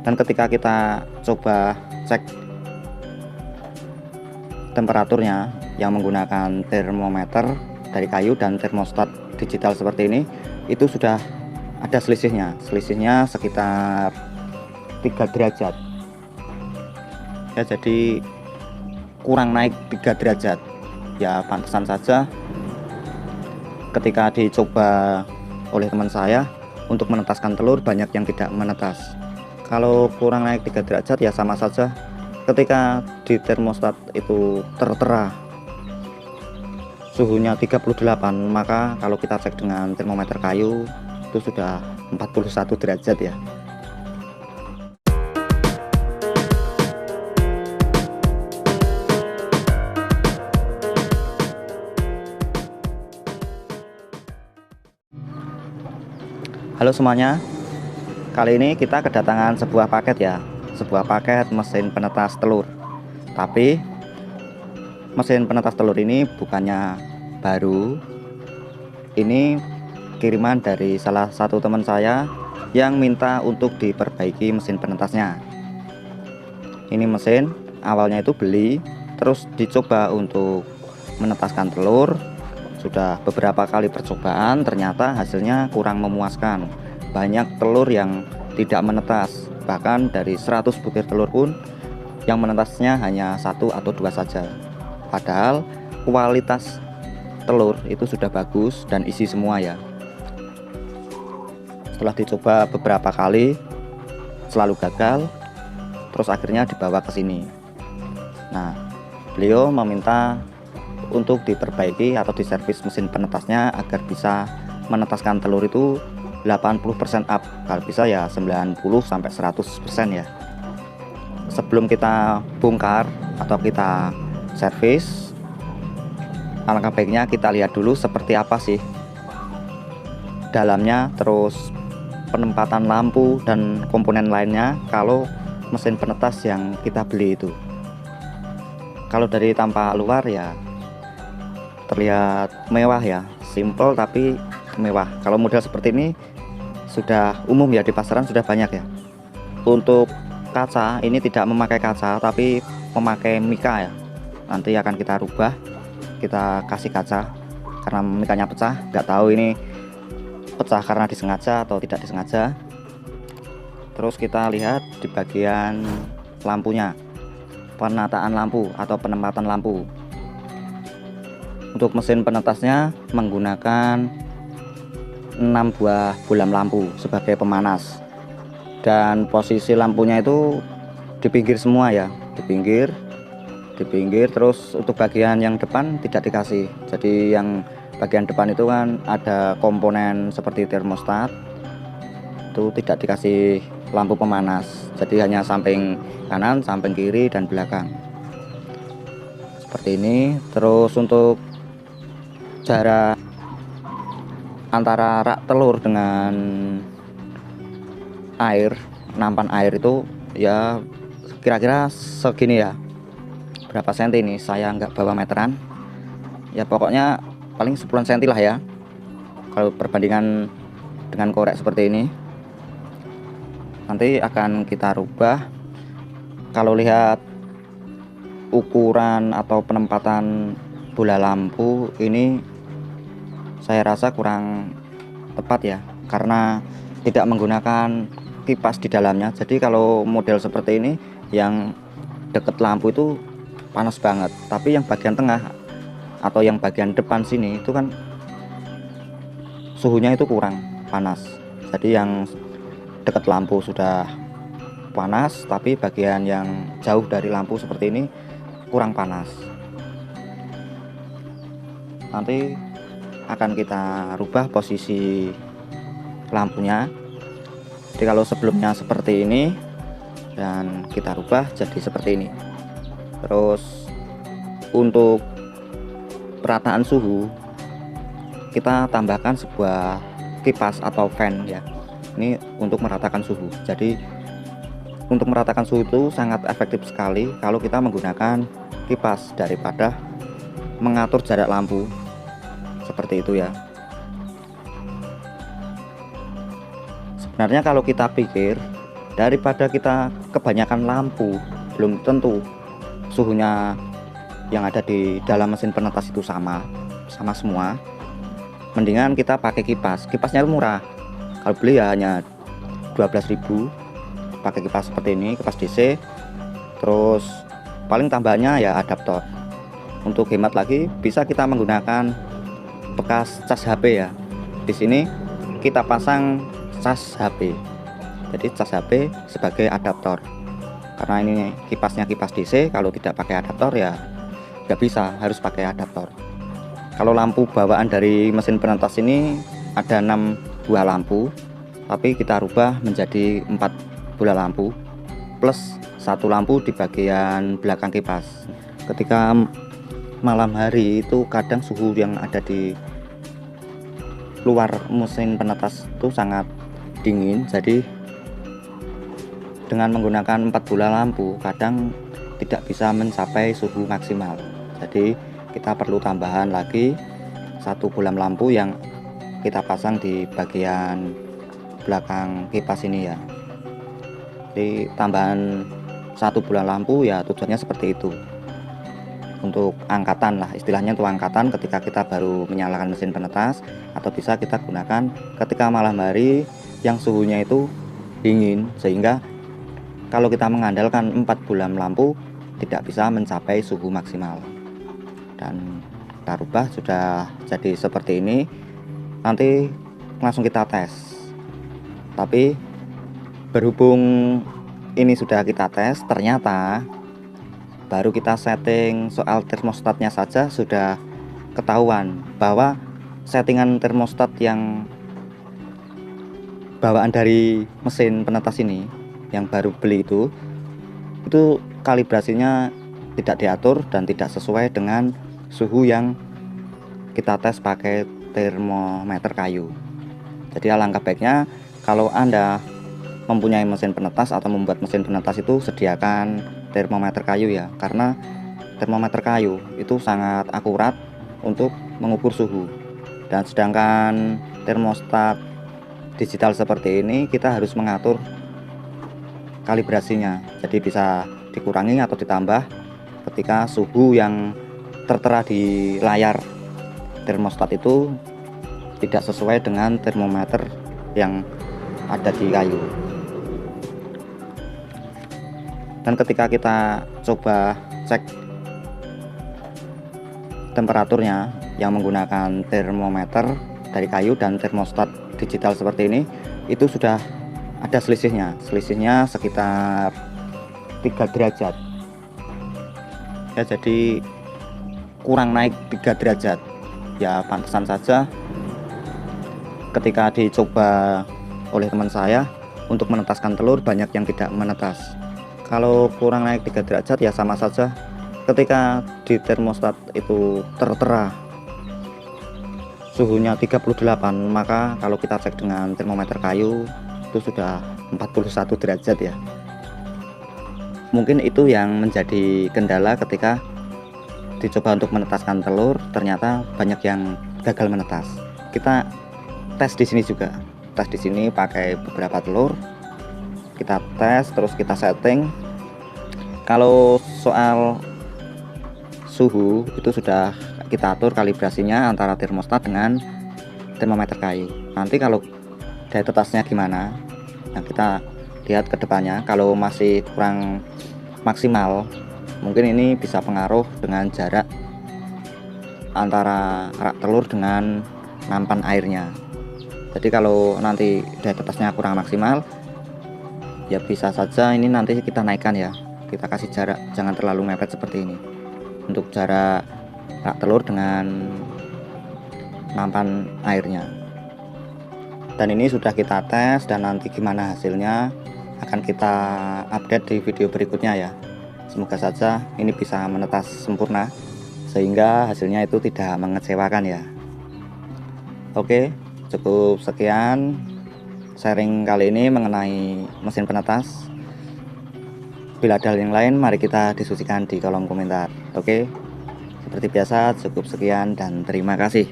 Dan ketika kita coba cek temperaturnya yang menggunakan termometer dari kayu dan termostat digital seperti ini, itu sudah ada selisihnya sekitar 3 derajat ya, jadi kurang naik 3 derajat ya. Pantesan saja ketika dicoba oleh teman saya untuk menetaskan telur, banyak yang tidak menetas. Kalau kurang naik 3 derajat ya sama saja ketika di termostat itu tertera suhunya 38, maka kalau kita cek dengan termometer kayu itu sudah 41 derajat ya. Halo semuanya, kali ini kita kedatangan sebuah paket ya, sebuah paket mesin penetas telur. Tapi mesin penetas telur ini bukannya baru, ini kiriman dari salah satu teman saya yang minta untuk diperbaiki mesin penetasnya. Ini mesin awalnya itu beli, terus dicoba untuk menetaskan telur. Sudah beberapa kali percobaan, ternyata hasilnya kurang memuaskan. Banyak telur yang tidak menetas, bahkan dari 100 butir telur pun yang menetasnya hanya 1 atau 2 saja. Padahal kualitas telur itu sudah bagus dan isi semua ya. Setelah dicoba beberapa kali selalu gagal, terus akhirnya dibawa ke sini. Nah, beliau meminta untuk diperbaiki atau diservis mesin penetasnya agar bisa menetaskan telur itu 80% up, kalau bisa ya 90 sampai 100% ya. Sebelum kita bongkar atau kita servis, alangkah baiknya kita lihat dulu seperti apa sih dalamnya, terus penempatan lampu dan komponen lainnya kalau mesin penetas yang kita beli itu. Kalau dari tampak luar ya terlihat mewah ya, simple tapi mewah. Kalau model seperti ini sudah umum ya, di pasaran sudah banyak ya. Untuk kaca ini tidak memakai kaca tapi memakai mika ya. Nanti akan kita rubah, kita kasih kaca karena mikanya pecah. Nggak tahu ini pecah karena disengaja atau tidak disengaja. Terus kita lihat di bagian lampunya, penataan lampu atau penempatan lampu. Untuk mesin penetasnya menggunakan 6 buah bolam lampu sebagai pemanas, dan posisi lampunya itu di pinggir semua ya, di pinggir. Terus untuk bagian yang depan tidak dikasih, jadi yang bagian depan itu kan ada komponen seperti termostat, itu tidak dikasih lampu pemanas, jadi hanya samping kanan, samping kiri, dan belakang seperti ini. Terus untuk jarak antara rak telur dengan air, nampan air itu ya kira-kira segini ya. Berapa senti ini, saya nggak bawa meteran ya, pokoknya paling 10 cm lah ya kalau perbandingan dengan korek seperti ini. Nanti akan kita rubah. Kalau lihat ukuran atau penempatan bola lampu ini saya rasa kurang tepat ya, karena tidak menggunakan kipas di dalamnya. Jadi kalau model seperti ini yang deket lampu itu panas banget, tapi yang bagian tengah atau yang bagian depan sini itu kan suhunya itu kurang panas. Jadi yang dekat lampu sudah panas, tapi bagian yang jauh dari lampu seperti ini kurang panas. Nanti akan kita rubah posisi lampunya. Jadi kalau sebelumnya seperti ini dan kita rubah jadi seperti ini. Terus untuk perataan suhu kita tambahkan sebuah kipas atau fan ya, ini untuk meratakan suhu. Jadi untuk meratakan suhu itu sangat efektif sekali kalau kita menggunakan kipas daripada mengatur jarak lampu seperti itu ya. Sebenarnya kalau kita pikir Daripada kita kebanyakan lampu, belum tentu suhunya yang ada di dalam mesin penetas itu sama semua. Mendingan kita pakai kipasnya murah. Kalau beli ya hanya 12.000, pakai kipas seperti ini, kipas DC. Terus paling tambahannya ya adaptor. Untuk hemat lagi bisa kita menggunakan bekas cas HP ya. Di sini kita pasang cas HP. Jadi cas HP sebagai adaptor. Karena ini kipasnya kipas DC, kalau tidak pakai adaptor ya nggak bisa, harus pakai adaptor. Kalau lampu bawaan dari mesin penetas ini ada 6 buah lampu, tapi kita rubah menjadi 4 bola lampu plus 1 lampu di bagian belakang kipas. Ketika malam hari itu kadang suhu yang ada di luar mesin penetas itu sangat dingin, jadi dengan menggunakan 4 bola lampu kadang tidak bisa mencapai suhu maksimal. Jadi kita perlu tambahan lagi 1 bola lampu yang kita pasang di bagian belakang kipas ini ya. Jadi tambahan 1 bola lampu ya tujuannya seperti itu, untuk angkatan lah istilahnya, untuk angkatan ketika kita baru menyalakan mesin penetas, atau bisa kita gunakan ketika malam hari yang suhunya itu dingin, sehingga kalau kita mengandalkan 4 bola lampu tidak bisa mencapai suhu maksimal. Dan kita rubah sudah jadi seperti ini. Nanti langsung kita tes. Tapi berhubung ini sudah kita tes, ternyata baru kita setting soal termostatnya saja sudah ketahuan bahwa settingan termostat yang bawaan dari mesin penetas ini yang baru beli itu kalibrasinya tidak diatur dan tidak sesuai dengan suhu yang kita tes pakai termometer kayu. Jadi alangkah baiknya kalau Anda mempunyai mesin penetas atau membuat mesin penetas itu sediakan termometer kayu ya, karena termometer kayu itu sangat akurat untuk mengukur suhu. Dan sedangkan termostat digital seperti ini kita harus mengatur kalibrasinya, jadi bisa dikurangi atau ditambah ketika suhu yang tertera di layar termostat itu tidak sesuai dengan termometer yang ada di kayu. Dan ketika kita coba cek temperaturnya yang menggunakan termometer dari kayu dan termostat digital seperti ini, itu sudah ada selisihnya sekitar 3 derajat ya, jadi kurang naik 3 derajat ya. Pantesan saja ketika dicoba oleh teman saya untuk menetaskan telur, banyak yang tidak menetas. Kalau kurang naik 3 derajat ya sama saja ketika di termostat itu tertera suhunya 38, maka kalau kita cek dengan termometer kayu itu sudah 41 derajat ya. Mungkin itu yang menjadi kendala ketika dicoba untuk menetaskan telur, ternyata banyak yang gagal menetas. Kita tes di sini juga, tes di sini pakai beberapa telur, kita tes terus kita setting. Kalau soal suhu itu sudah kita atur kalibrasinya antara termostat dengan termometer kayu. Nanti kalau daya tetasnya gimana, nah kita lihat ke depannya. Kalau masih kurang maksimal, mungkin ini bisa pengaruh dengan jarak antara rak telur dengan nampan airnya. Jadi kalau nanti daya tetasnya kurang maksimal, ya bisa saja ini nanti kita naikkan ya, kita kasih jarak, jangan terlalu mepet seperti ini untuk jarak rak telur dengan nampan airnya. Dan ini sudah kita tes, dan nanti gimana hasilnya akan kita update di video berikutnya ya. Semoga saja ini bisa menetas sempurna sehingga hasilnya itu tidak mengecewakan ya. Oke, cukup sekian sharing kali ini mengenai mesin penetas. Bila ada hal yang lain, mari kita diskusikan di kolom komentar. Oke, seperti biasa cukup sekian dan terima kasih.